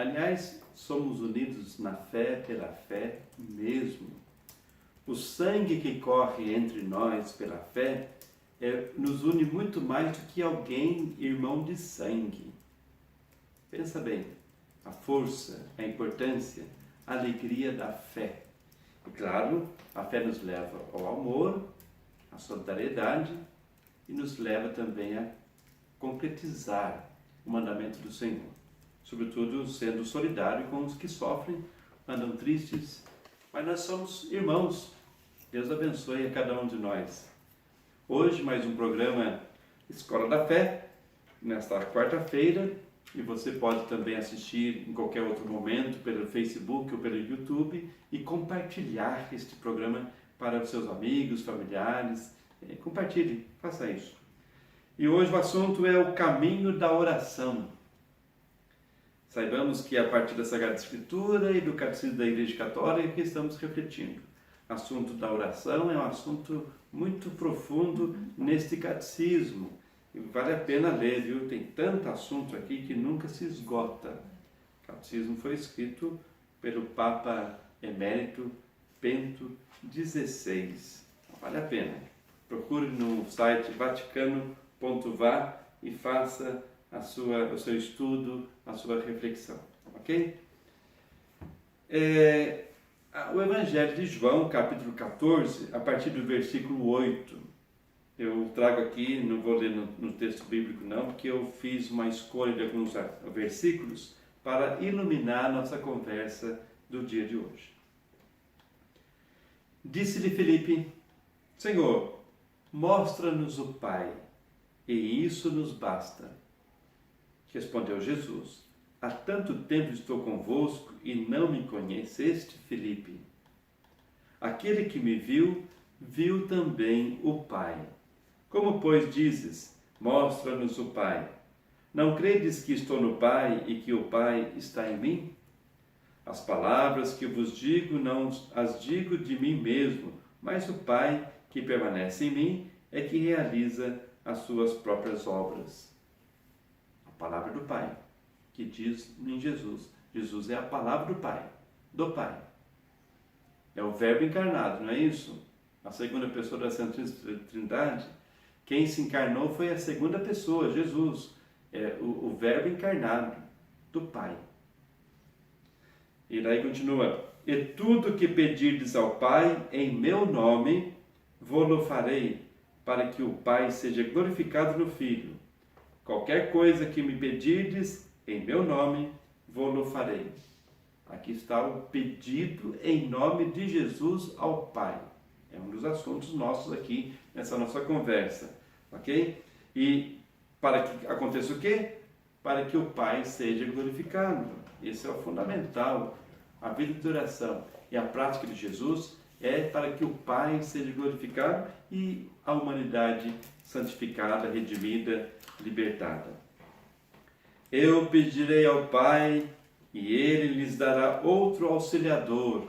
Aliás, somos unidos na fé, pela fé mesmo. O sangue que corre entre nós pela fé nos une muito mais do que alguém irmão de sangue. Pensa bem, a força, a importância, a alegria da fé. E claro, a fé nos leva ao amor, à solidariedade e nos leva também a concretizar o mandamento do Senhor. Sobretudo sendo solidário com os que sofrem, andam tristes, mas nós somos irmãos. Deus abençoe a cada um de nós. Hoje, mais um programa Escola da Fé, nesta quarta-feira, e você pode também assistir em qualquer outro momento pelo Facebook ou pelo YouTube e compartilhar este programa para os seus amigos, familiares. Compartilhe, faça isso. E hoje o assunto é o caminho da oração. Saibamos que a partir da Sagrada Escritura e do Catecismo da Igreja Católica que estamos refletindo. O assunto da oração é um assunto muito profundo neste catecismo. E vale a pena ler, viu? Tem tanto assunto aqui que nunca se esgota. O catecismo foi escrito pelo Papa Emérito Bento XVI. Vale a pena. Procure no site vaticano.va e faça o seu estudo, a sua reflexão. Ok? O Evangelho de João, capítulo 14, a partir do versículo 8. Eu trago aqui, não vou ler no texto bíblico não, porque eu fiz uma escolha de alguns versículos para iluminar a nossa conversa do dia de hoje. Disse-lhe Filipe: Senhor, mostra-nos o Pai, e isso nos basta. Respondeu Jesus: Há tanto tempo estou convosco e não me conheceste, Filipe? Aquele que me viu, viu também o Pai. Como, pois, dizes, mostra-nos o Pai? Não credes que estou no Pai e que o Pai está em mim? As palavras que vos digo não as digo de mim mesmo, mas o Pai que permanece em mim é que realiza as suas próprias obras. A palavra do Pai, que diz em Jesus. Jesus é a palavra do Pai. É o Verbo encarnado, não é isso? A segunda pessoa da Santíssima Trindade. Quem se encarnou foi a segunda pessoa, Jesus, o Verbo encarnado do Pai. E daí continua: E tudo que pedirdes ao Pai em meu nome, vô-lo farei, para que o Pai seja glorificado no Filho. Qualquer coisa que me pedirdes em meu nome, vô-lo farei. Aqui está o pedido em nome de Jesus ao Pai. É um dos assuntos nossos aqui nessa nossa conversa. Ok? E para que aconteça o quê? Para que o Pai seja glorificado. Esse é o fundamental. A vida de oração e a prática de Jesus é para que o Pai seja glorificado e a humanidade santificada, redimida, libertada. Eu pedirei ao Pai e Ele lhes dará outro auxiliador,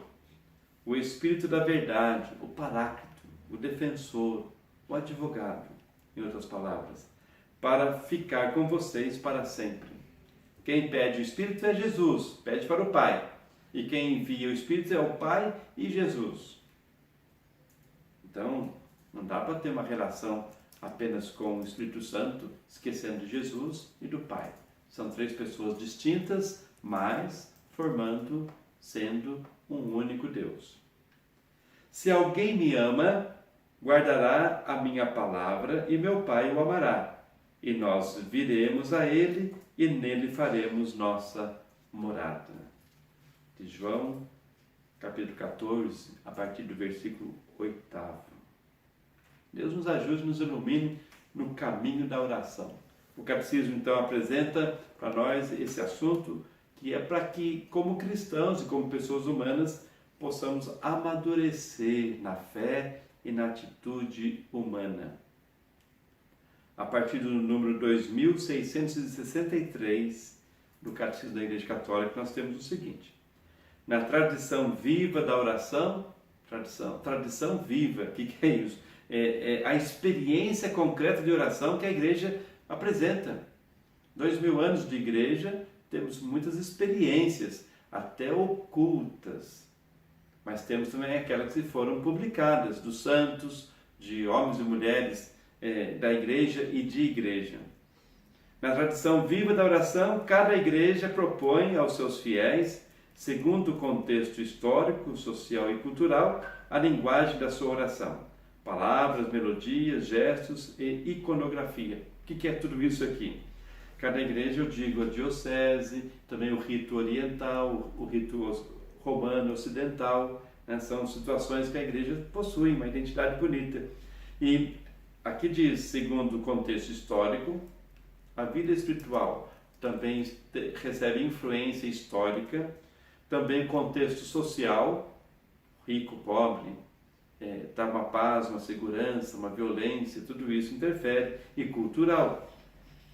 o Espírito da Verdade, o Paráclito, o Defensor, o Advogado, em outras palavras, para ficar com vocês para sempre. Quem pede o Espírito é Jesus, pede para o Pai. E quem envia o Espírito é o Pai e Jesus. Então, não dá para ter uma relação apenas com o Espírito Santo, esquecendo de Jesus e do Pai. São três pessoas distintas, mas sendo um único Deus. Se alguém me ama, guardará a minha palavra e meu Pai o amará. E nós viremos a ele e nele faremos nossa morada. De João, capítulo 14, a partir do versículo 8. Deus nos ajude e nos ilumine no caminho da oração. O Catecismo, então, apresenta para nós esse assunto que é para que, como cristãos e como pessoas humanas, possamos amadurecer na fé e na atitude humana. A partir do número 2663 do Catecismo da Igreja Católica, nós temos o seguinte: na tradição viva da oração, tradição viva, o que é isso? É a experiência concreta de oração que a Igreja apresenta. 2000 anos de Igreja, temos muitas experiências, até ocultas, mas temos também aquelas que foram publicadas, dos santos, de homens e mulheres da igreja e de igreja. Na tradição viva da oração, cada igreja propõe aos seus fiéis, segundo o contexto histórico, social e cultural, a linguagem da sua oração. Palavras, melodias, gestos e iconografia. O que é tudo isso aqui? Cada igreja, eu digo, a diocese, também o rito oriental, o rito romano ocidental, né? São situações que a igreja possui uma identidade bonita. E aqui diz, segundo o contexto histórico, a vida espiritual também recebe influência histórica, também contexto social, rico, pobre, dá uma paz, uma segurança, uma violência, tudo isso interfere, e cultural,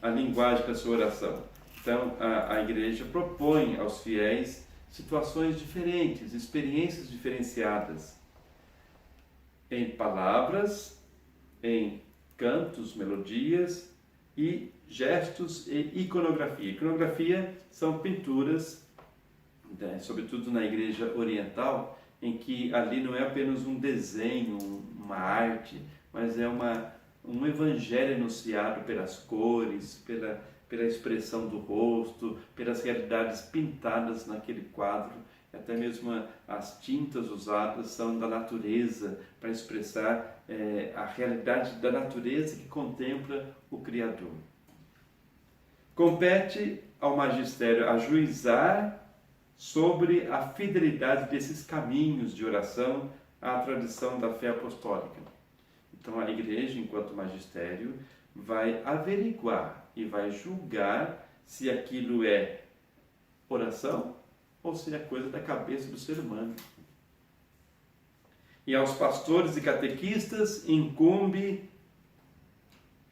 a linguagem da sua oração. Então, a igreja propõe aos fiéis situações diferentes, experiências diferenciadas, em palavras, em cantos, melodias e gestos e iconografia. Iconografia são pinturas, né, sobretudo na igreja oriental, em que ali não é apenas um desenho, uma arte, mas é um evangelho anunciado pelas cores, pela expressão do rosto, pelas realidades pintadas naquele quadro. Até mesmo as tintas usadas são da natureza, para expressar a realidade da natureza que contempla o Criador. Compete ao magistério ajuizar sobre a fidelidade desses caminhos de oração à tradição da fé apostólica. Então a igreja, enquanto magistério, vai averiguar e vai julgar se aquilo é oração ou se é coisa da cabeça do ser humano. E aos pastores e catequistas incumbe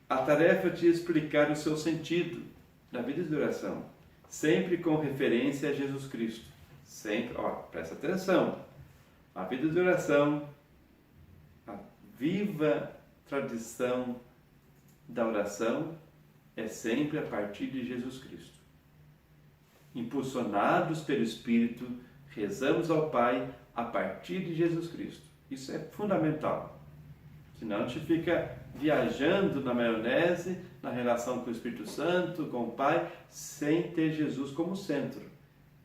a tarefa de explicar o seu sentido na vida de oração, sempre com referência a Jesus Cristo. Sempre, presta atenção, a vida de oração, a viva tradição da oração é sempre a partir de Jesus Cristo. Impulsionados pelo Espírito, rezamos ao Pai a partir de Jesus Cristo. Isso é fundamental. Senão a gente fica viajando na maionese, na relação com o Espírito Santo, com o Pai, sem ter Jesus como centro.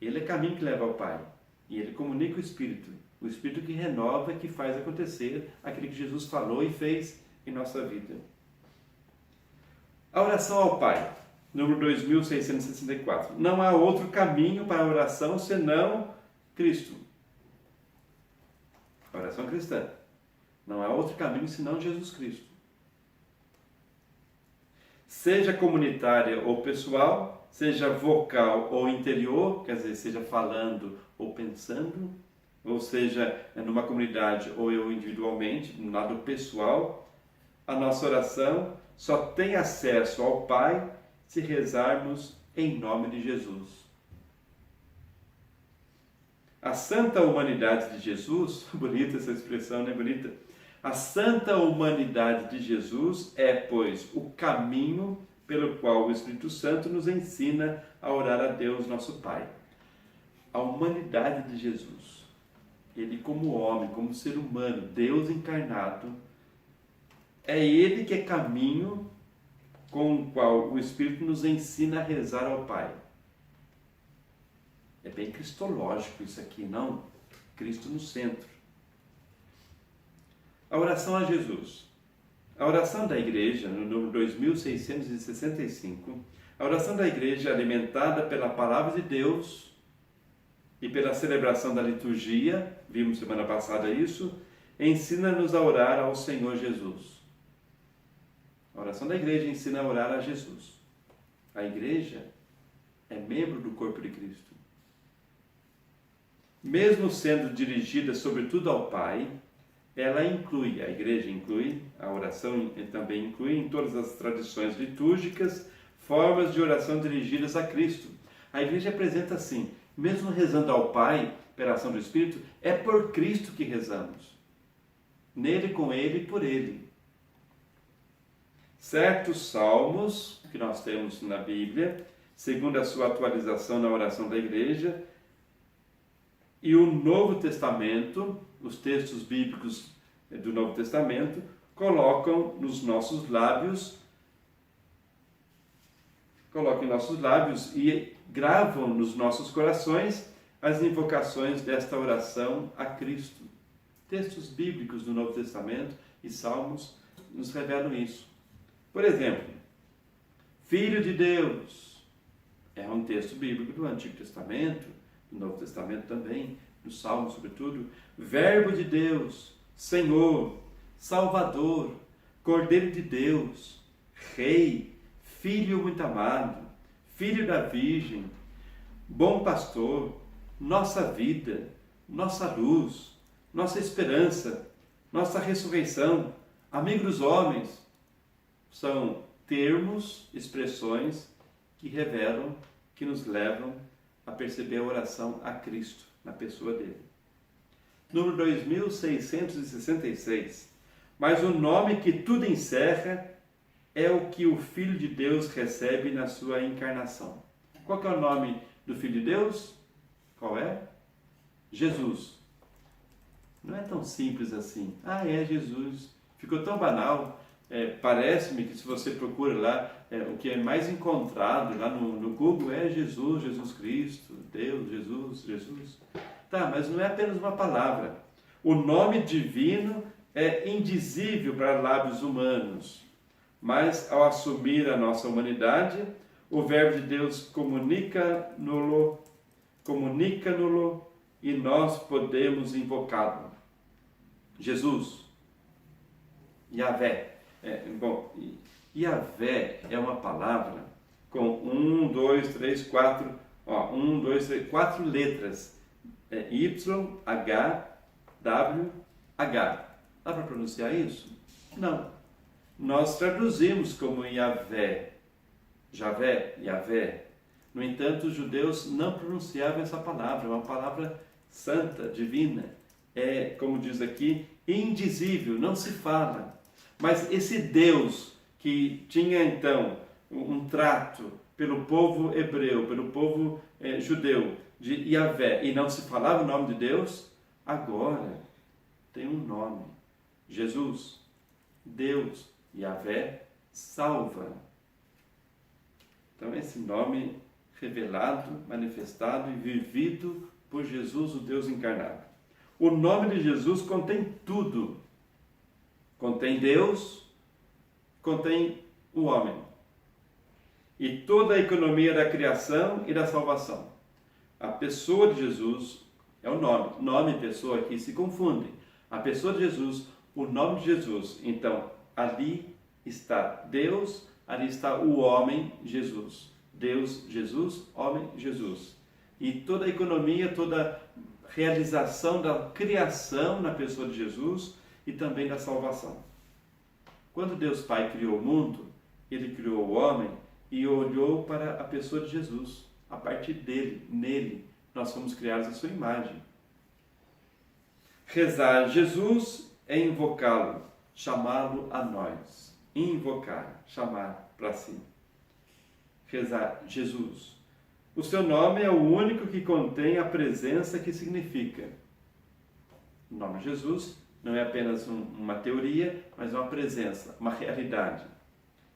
Ele é o caminho que leva ao Pai. E ele comunica o Espírito que renova e que faz acontecer aquilo que Jesus falou e fez em nossa vida. A oração ao Pai, número 2664. Não há outro caminho para a oração senão Cristo. A oração cristã. Não há outro caminho senão Jesus Cristo. Seja comunitária ou pessoal, seja vocal ou interior, quer dizer, seja falando ou pensando, ou seja, numa comunidade ou eu individualmente, no lado pessoal, a nossa oração só tem acesso ao Pai se rezarmos em nome de Jesus. A santa humanidade de Jesus, bonita essa expressão, não é bonita? A santa humanidade de Jesus é, pois, o caminho pelo qual o Espírito Santo nos ensina a orar a Deus, nosso Pai. A humanidade de Jesus, ele como homem, como ser humano, Deus encarnado, é ele que é caminho com o qual o Espírito nos ensina a rezar ao Pai. É bem cristológico isso aqui, não? Cristo no centro. A oração a Jesus. A oração da igreja, no número 2665, a oração da igreja alimentada pela palavra de Deus e pela celebração da liturgia, vimos semana passada isso, ensina-nos a orar ao Senhor Jesus. A oração da igreja ensina a orar a Jesus. A igreja é membro do corpo de Cristo. Mesmo sendo dirigida sobretudo ao Pai, ela inclui, a igreja inclui, a oração também inclui em todas as tradições litúrgicas, formas de oração dirigidas a Cristo. A igreja apresenta assim, mesmo rezando ao Pai, pela ação do Espírito, é por Cristo que rezamos. Nele, com Ele e por Ele. Certos salmos que nós temos na Bíblia segundo a sua atualização na oração da igreja. E o Novo Testamento, os textos bíblicos do Novo Testamento, colocam em nossos lábios e gravam nos nossos corações as invocações desta oração a Cristo. Textos bíblicos do Novo Testamento e Salmos nos revelam isso. Por exemplo, Filho de Deus é um texto bíblico do Antigo Testamento, do Novo Testamento também, do Salmo sobretudo. Verbo de Deus, Senhor, Salvador, Cordeiro de Deus, Rei, Filho muito amado, Filho da Virgem, Bom Pastor, nossa vida, nossa luz, nossa esperança, nossa ressurreição, amigo dos homens, são termos, expressões que revelam, que nos levam a perceber a oração a Cristo, na pessoa dele. Número 2666. Mas o nome que tudo encerra é o que o Filho de Deus recebe na sua encarnação. Qual que é o nome do Filho de Deus? Qual é? Jesus. Não é tão simples assim. É Jesus. Ficou tão banal. Parece-me que se você procura lá, o que é mais encontrado lá no Google é Jesus, Jesus Cristo, Deus, Jesus. Tá, mas não é apenas uma palavra. O nome divino é indizível para lábios humanos. Mas ao assumir a nossa humanidade, o Verbo de Deus comunica-no-lo e nós podemos invocá-lo. Jesus, Yahvé. Yahvé é uma palavra com 4 letras. Y-H-W-H. Dá para pronunciar isso? Não. Nós traduzimos como Yahvé, Javé, Yahvé. No entanto, os judeus não pronunciavam essa palavra, é uma palavra santa, divina. É, como diz aqui, indizível, não se fala. Mas esse Deus que tinha então um trato pelo povo hebreu, pelo povo judeu, de Yahvé, e não se falava o nome de Deus, agora tem um nome. Jesus, Deus, Yahvé, salva. Então esse nome revelado, manifestado e vivido por Jesus, o Deus encarnado. O nome de Jesus contém tudo. Contém Deus, contém o homem. E toda a economia da criação e da salvação. A pessoa de Jesus é o nome. Nome e pessoa aqui se confundem. A pessoa de Jesus, o nome de Jesus. Então, ali está Deus, ali está o homem Jesus. Deus, Jesus, homem, Jesus. E toda a economia, toda a realização da criação na pessoa de Jesus e também da salvação. Quando Deus Pai criou o mundo, Ele criou o homem e olhou para a pessoa de Jesus. A partir dele, nele, nós fomos criados à sua imagem. Rezar Jesus é invocá-lo, chamá-lo a nós. Invocar, chamar para si. Rezar Jesus. O seu nome é o único que contém a presença que significa. O nome Jesus não é apenas uma teoria, mas uma presença, uma realidade.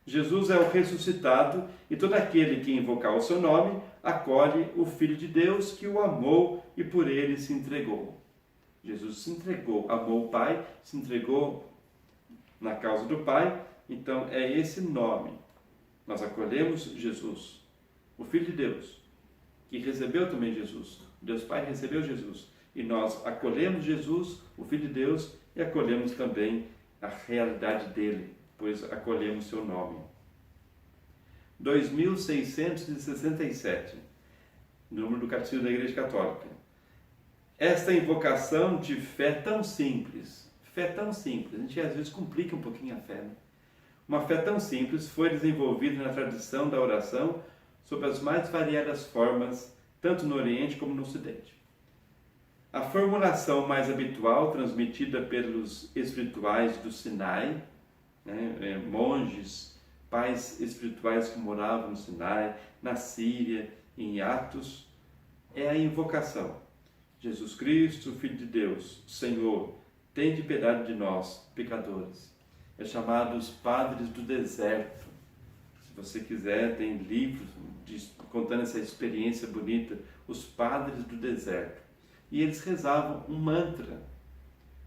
Jesus é o ressuscitado e todo aquele que invocar o seu nome acolhe o Filho de Deus que o amou e por ele se entregou. Jesus se entregou, amou o Pai, se entregou na causa do Pai, então é esse nome. Nós acolhemos Jesus, o Filho de Deus, que recebeu também Jesus. Deus Pai recebeu Jesus. E nós acolhemos Jesus, o Filho de Deus, e acolhemos também a realidade dele, pois acolhemos seu nome. 2667, número do Catecismo da Igreja Católica. Esta invocação de fé tão simples, a gente às vezes complica um pouquinho a fé, né? Uma fé tão simples foi desenvolvida na tradição da oração sob as mais variadas formas, tanto no Oriente como no Ocidente. A formulação mais habitual, transmitida pelos espirituais do Sinai, monges, pais espirituais que moravam no Sinai, na Síria, em Atos, é a invocação. Jesus Cristo, Filho de Deus, Senhor, tende piedade de nós, pecadores. É chamado os padres do deserto. Se você quiser, tem livros contando essa experiência bonita, os padres do deserto. E eles rezavam um mantra,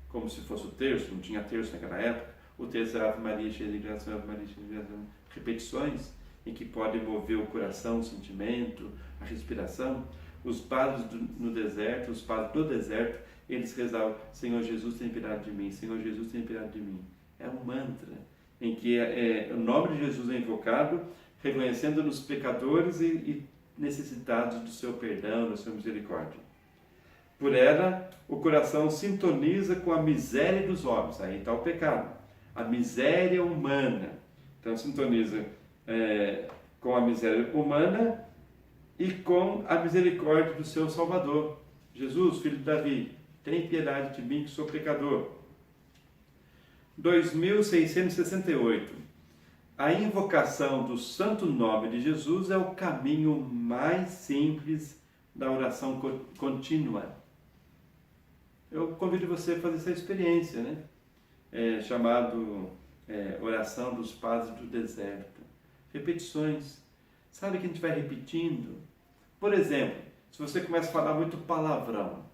como se fosse o terço, não tinha terço naquela época. O terço era Ave Maria, cheia de graça, Ave Maria, cheia de graça. Repetições em que podem mover o coração, o sentimento, a respiração. Os padres no deserto, os padres do deserto, eles rezavam: Senhor Jesus, tem piedade de mim, Senhor Jesus, tem piedade de mim. É um mantra em que o nome de Jesus é invocado, reconhecendo-nos pecadores e necessitados do seu perdão, da sua misericórdia. Por ela, o coração sintoniza com a miséria dos homens. Aí está o pecado. A miséria humana. Então, sintoniza com a miséria humana e com a misericórdia do seu Salvador. Jesus, filho de Davi, tem piedade de mim que sou pecador. 2668. A invocação do santo nome de Jesus é o caminho mais simples da oração contínua. Eu convido você a fazer essa experiência, né? Chamado oração dos padres do deserto. Repetições. Sabe que a gente vai repetindo? Por exemplo, se você começa a falar muito palavrão,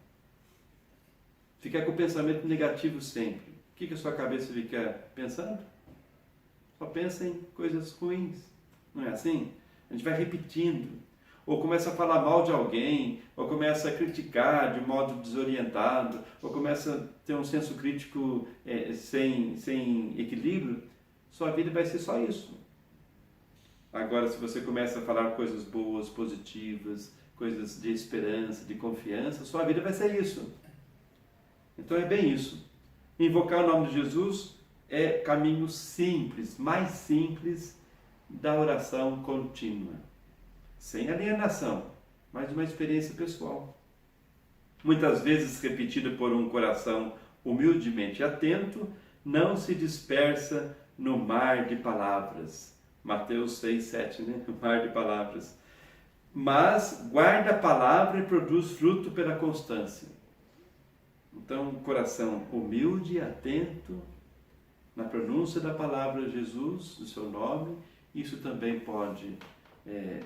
ficar com o pensamento negativo sempre, o que a sua cabeça fica pensando? Só pensa em coisas ruins. Não é assim? A gente vai repetindo. Ou começa a falar mal de alguém, ou começa a criticar de modo desorientado, ou começa a ter um senso crítico sem equilíbrio, sua vida vai ser só isso. Agora, se você começa a falar coisas boas, positivas, coisas de esperança, de confiança, sua vida vai ser isso. Então é bem isso. Invocar o nome de Jesus é caminho simples, mais simples da oração contínua. Sem alienação, mas uma experiência pessoal. Muitas vezes repetida por um coração humildemente atento, não se dispersa no mar de palavras. Mateus 6, 7, né? O mar de palavras. Mas guarda a palavra e produz fruto pela constância. Então, um coração humilde e atento na pronúncia da palavra Jesus, do seu nome, isso também pode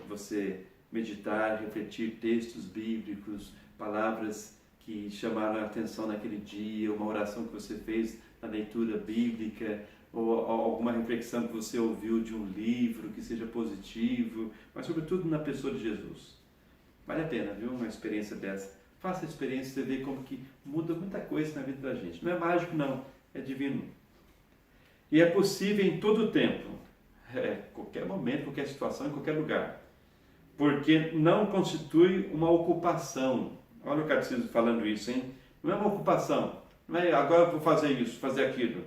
você meditar, refletir textos bíblicos, palavras que chamaram a atenção naquele dia, uma oração que você fez na leitura bíblica, ou alguma reflexão que você ouviu de um livro que seja positivo, mas sobretudo na pessoa de Jesus. Vale a pena, viu? Uma experiência dessa. Faça a experiência, você vê como que muda muita coisa na vida da gente. Não é mágico, não, é divino. E é possível em todo o tempo, qualquer momento, qualquer situação, em qualquer lugar, porque não constitui uma ocupação. Olha o catecismo falando isso, hein? Não é uma ocupação, não é agora eu vou fazer isso, fazer aquilo,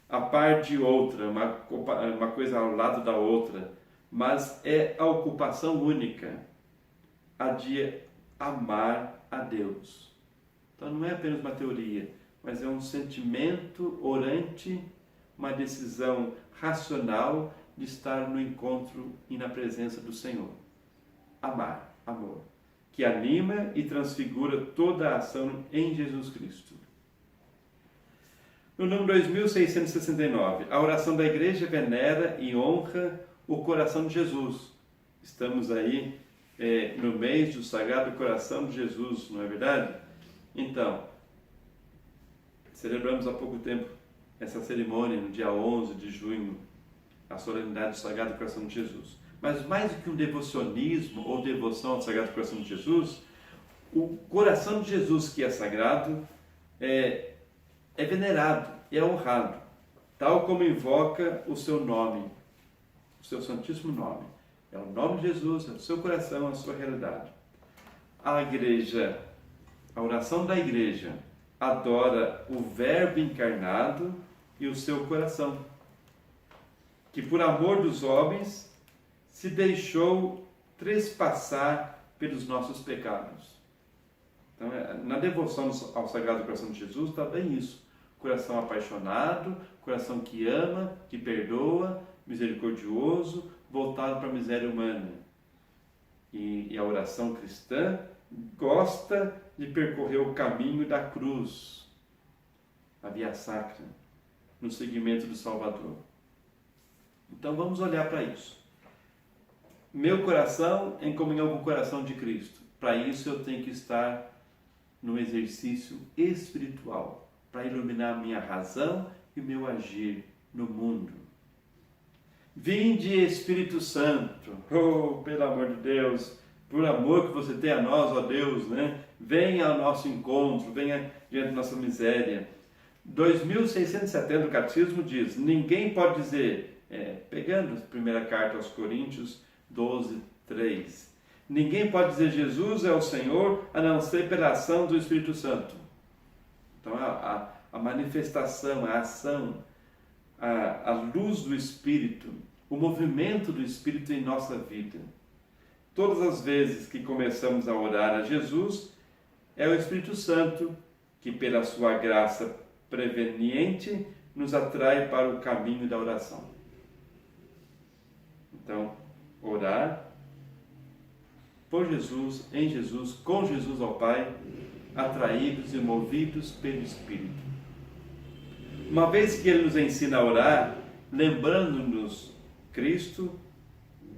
a par de outra, uma coisa ao lado da outra, mas é a ocupação única, a de amar a Deus. Então não é apenas uma teoria, mas é um sentimento orante, uma decisão racional de estar no encontro e na presença do Senhor. Amar, amor, que anima e transfigura toda a ação em Jesus Cristo. No número 2669, a oração da Igreja venera e honra o coração de Jesus. Estamos aí no mês do Sagrado Coração de Jesus, não é verdade? Então, celebramos há pouco tempo essa cerimônia no dia 11 de junho, a solenidade do Sagrado Coração de Jesus. Mas mais do que um devocionismo ou devoção ao Sagrado Coração de Jesus, o coração de Jesus, que é sagrado, é venerado, é honrado, tal como invoca o seu nome, o seu santíssimo nome. É o nome de Jesus, é o seu coração, a sua realidade. A Igreja, a oração da Igreja, adora o Verbo encarnado e o seu coração, que por amor dos homens se deixou trespassar pelos nossos pecados. Então, na devoção ao Sagrado Coração de Jesus está bem isso. Coração apaixonado, coração que ama, que perdoa misericordioso, voltado para a miséria humana. E a oração cristã gosta de percorrer o caminho da cruz, a via sacra, no seguimento do Salvador. Então vamos olhar para isso. Meu coração em comunhão com o coração de Cristo. Para isso eu tenho que estar no exercício espiritual, para iluminar a minha razão e o meu agir no mundo. Vinde, Espírito Santo, oh, pelo amor de Deus, por amor que você tem a nós, ó Deus, né? Venha ao nosso encontro, venha diante da nossa miséria. 2670 do Catecismo diz, ninguém pode dizer, pegando a primeira carta aos Coríntios 12, 3, ninguém pode dizer Jesus é o Senhor a não ser pela ação do Espírito Santo. Então a manifestação, a ação, a luz do Espírito, o movimento do Espírito em nossa vida. Todas as vezes que começamos a orar a Jesus, é o Espírito Santo que, pela sua graça preveniente, nos atrai para o caminho da oração. Então, orar por Jesus, em Jesus, com Jesus ao Pai, atraídos e movidos pelo Espírito. Uma vez que Ele nos ensina a orar, lembrando-nos Cristo,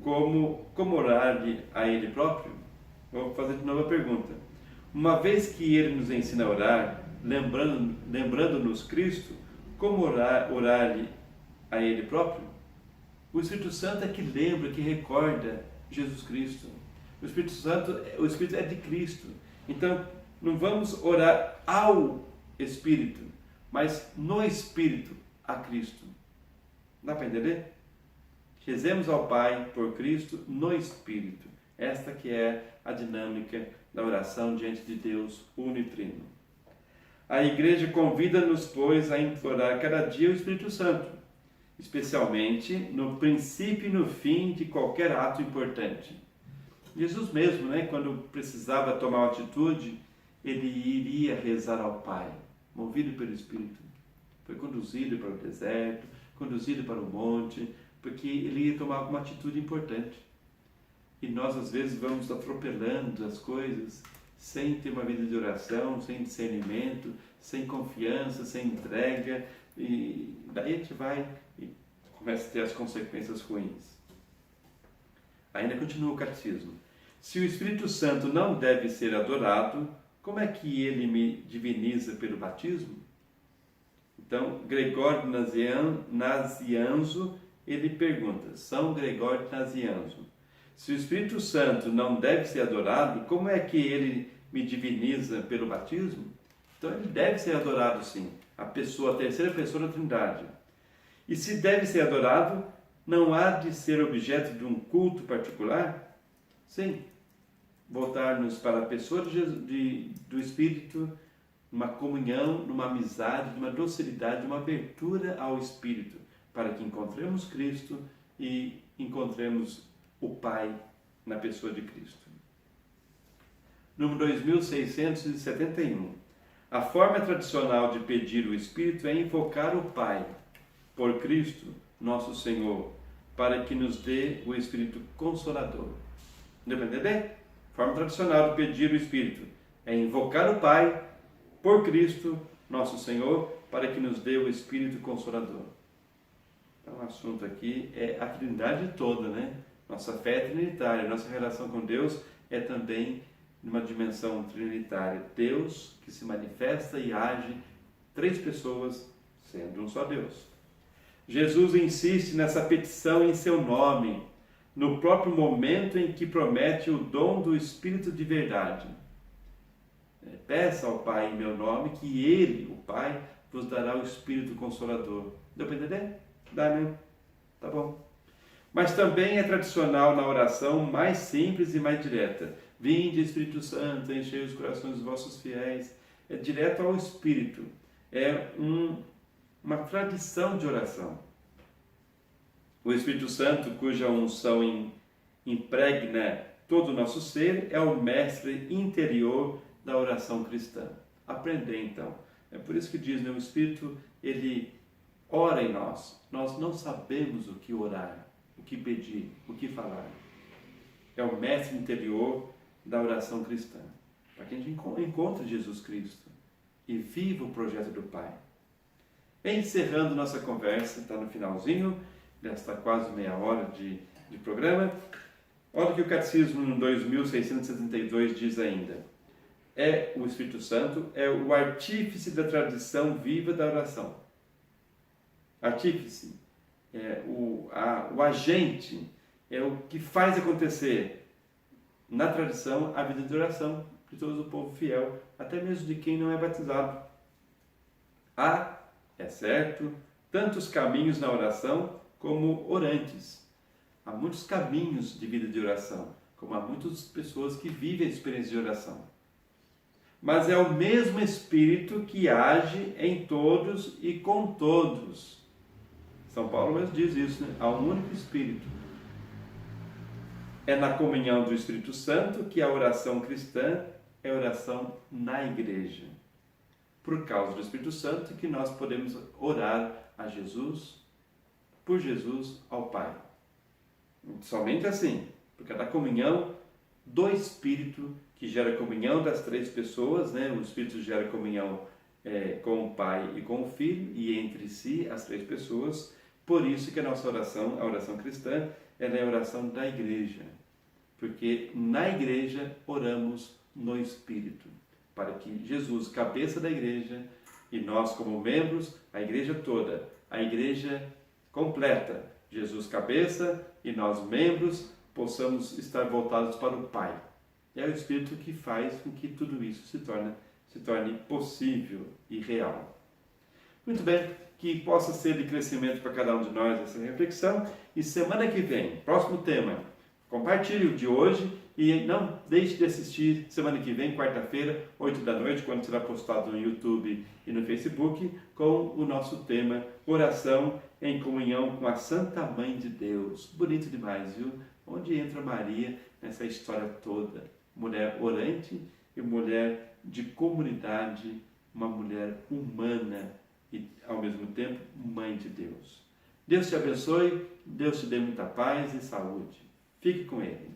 como orar a Ele próprio? Vou fazer de novo a pergunta. Uma vez que Ele nos ensina a orar, lembrando-nos Cristo, como orar a Ele próprio? O Espírito Santo é que lembra, que recorda Jesus Cristo. O Espírito é de Cristo. Então, não vamos orar ao Espírito, mas no Espírito a Cristo. Dá para entender? Rezemos ao Pai por Cristo no Espírito. Esta que é a dinâmica da oração diante de Deus unitrino. A Igreja convida-nos, pois, a implorar cada dia o Espírito Santo, especialmente no princípio e no fim de qualquer ato importante. Jesus mesmo, quando precisava tomar uma atitude, ele iria rezar ao Pai, movido pelo Espírito. Foi conduzido para o deserto, conduzido para o monte, porque ele ia tomar alguma atitude importante. E nós, às vezes, vamos atropelando as coisas, sem ter uma vida de oração, sem discernimento, sem confiança, sem entrega, e daí a gente vai e começa a ter as consequências ruins. Ainda continua o catecismo. Se o Espírito Santo não deve ser adorado, como é que ele me diviniza pelo batismo? Então, Gregório Nazianzo, ele pergunta, São Gregório Nazianzo, se o Espírito Santo não deve ser adorado, como é que ele me diviniza pelo batismo? Então, ele deve ser adorado sim, a terceira pessoa da Trindade. E se deve ser adorado, não há de ser objeto de um culto particular? Sim, voltar-nos para a pessoa do Espírito, numa comunhão, numa amizade, numa docilidade, uma abertura ao Espírito, para que encontremos Cristo e encontremos o Pai na pessoa de Cristo. Número 2671. A forma tradicional de pedir o Espírito é invocar o Pai, por Cristo, nosso Senhor, para que nos dê o Espírito Consolador. Deu para entender? A forma tradicional de pedir o Espírito é invocar o Pai, por Cristo, nosso Senhor, para que nos dê o Espírito Consolador. Então, o assunto aqui é a Trindade toda, Nossa fé é trinitária, nossa relação com Deus é também numa dimensão trinitária. Deus que se manifesta e age, três pessoas, sendo um só Deus. Jesus insiste nessa petição em seu nome, no próprio momento em que promete o dom do Espírito de verdade. Peça ao Pai em meu nome, que Ele, o Pai, vos dará o Espírito Consolador. Deu para entender? Dá, né? Tá bom. Mas também é tradicional na oração mais simples e mais direta. Vinde, Espírito Santo, enchei os corações dos vossos fiéis. É direto ao Espírito. É uma tradição de oração. O Espírito Santo, cuja unção impregna todo o nosso ser, é o mestre interior da oração cristã. Aprender então. É por isso que diz, o Espírito, ele ora em nós. Nós não sabemos o que orar, o que pedir, o que falar. É o mestre interior da oração cristã, para que a gente encontre Jesus Cristo e viva o projeto do Pai. Encerrando nossa conversa, está no finalzinho, já está quase meia hora de programa. Olha o que o Catecismo no 2672 diz ainda. O Espírito Santo é o artífice da tradição viva da oração. Artífice, o agente, é o que faz acontecer na tradição a vida de oração de todo o povo fiel, até mesmo de quem não é batizado. Há, é certo, tantos caminhos na oração como orantes. Há muitos caminhos de vida de oração, como há muitas pessoas que vivem a experiência de oração. Mas é o mesmo Espírito que age em todos e com todos. São Paulo mesmo diz isso, né? Há um único Espírito. É na comunhão do Espírito Santo que a oração cristã é oração na igreja. Por causa do Espírito Santo que nós podemos orar a Jesus, por Jesus ao Pai. Somente assim, porque é da comunhão do Espírito que gera comunhão das três pessoas, né? O Espírito gera comunhão com o Pai e com o Filho, e entre si as três pessoas. Por isso que a nossa oração, a oração cristã, ela é a oração da igreja. Porque na igreja oramos no Espírito, para que Jesus, cabeça da igreja, e nós como membros, a igreja toda, a igreja completa, Jesus cabeça e nós membros, possamos estar voltados para o Pai. É o Espírito que faz com que tudo isso se torne possível e real. Muito bem, que possa ser de crescimento para cada um de nós essa reflexão. E semana que vem, próximo tema, compartilhe o de hoje e não deixe de assistir semana que vem, quarta-feira, 8 da noite, quando será postado no YouTube e no Facebook, com o nosso tema Oração em Comunhão com a Santa Mãe de Deus. Bonito demais, viu? Onde entra Maria nessa história toda? Mulher orante e mulher de comunidade, uma mulher humana e, ao mesmo tempo, Mãe de Deus. Deus te abençoe, Deus te dê muita paz e saúde. Fique com Ele.